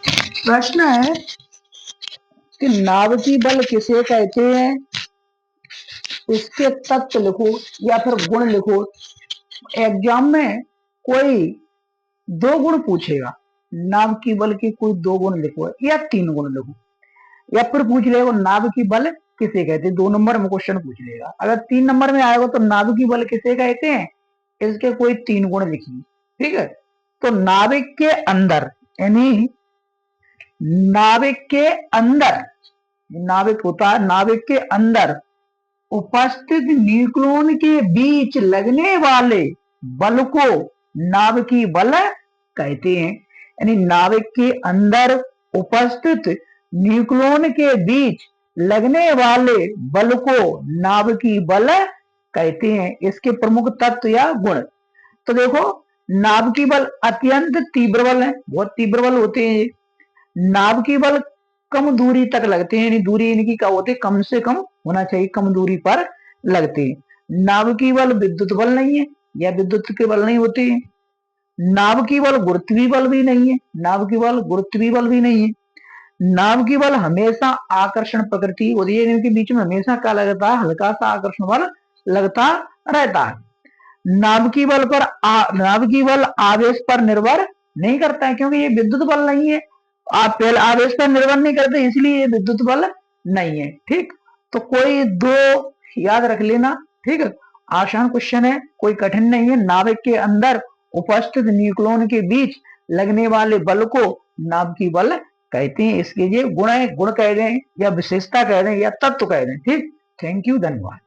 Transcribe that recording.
प्रश्न है कि नाभिकीय बल किसे कहते हैं, इसके तत्व लिखो या फिर गुण लिखो। एग्जाम में कोई दो गुण पूछेगा, नाभिकीय बल के कोई दो गुण लिखो या तीन गुण लिखो, या फिर पूछ लेगा नाभिकीय बल किसे कहते हैं, 2 नंबर में क्वेश्चन पूछ लेगा। अगर 3 नंबर में आएगा तो नाभिकीय बल किसे कहते हैं, इसके कोई 3 गुण लिखिए। ठीक है, तो नाभिक के अंदर, यानी नाभिक के अंदर, नाभिक होता है, नाभिक के अंदर उपस्थित न्यूक्लियन के बीच लगने वाले बल को नाभिकीय बल कहते हैं। यानी नाभिक के अंदर उपस्थित न्यूक्लियन के बीच लगने वाले बल को नाभिकीय बल कहते हैं। इसके प्रमुख तत्व या गुण, तो देखो नाभिकीय बल अत्यंत तीव्र बल है, बहुत तीव्र बल होते हैं। नाभिकीय बल कम दूरी तक लगते हैं, यानी दूरी इनकी क्या होती है, कम से कम होना चाहिए, कम दूरी पर लगते हैं। नाभिकीय बल विद्युत बल नहीं है, या विद्युत के बल नहीं होते हैं। नाभिकीय बल गुरुत्वीय बल भी नहीं है, नाभिकीय बल गुरुत्वीय बल भी नहीं है। नाभिकीय बल हमेशा आकर्षण प्रकृति होती है, इनके बीच में हमेशा क्या लगता है, हल्का सा आकर्षण बल लगता रहता है। नाभिकीय बल पर नाभिकीय बल आवेश पर निर्भर नहीं करता है, क्योंकि ये विद्युत बल नहीं है। आप पहले आवेश पर निर्भर नहीं करते, इसलिए ये विद्युत बल नहीं है। ठीक, तो कोई दो याद रख लेना। ठीक है, आसान क्वेश्चन है, कोई कठिन नहीं है। नाभिक के अंदर उपस्थित न्यूक्लियन के बीच लगने वाले बल को नाभिकीय बल कहते हैं। इसके ये गुण है, गुण कह रहे हैं या विशेषता कह रहे हैं या तत्व कह रहे हैं। ठीक, थैंक यू, धन्यवाद।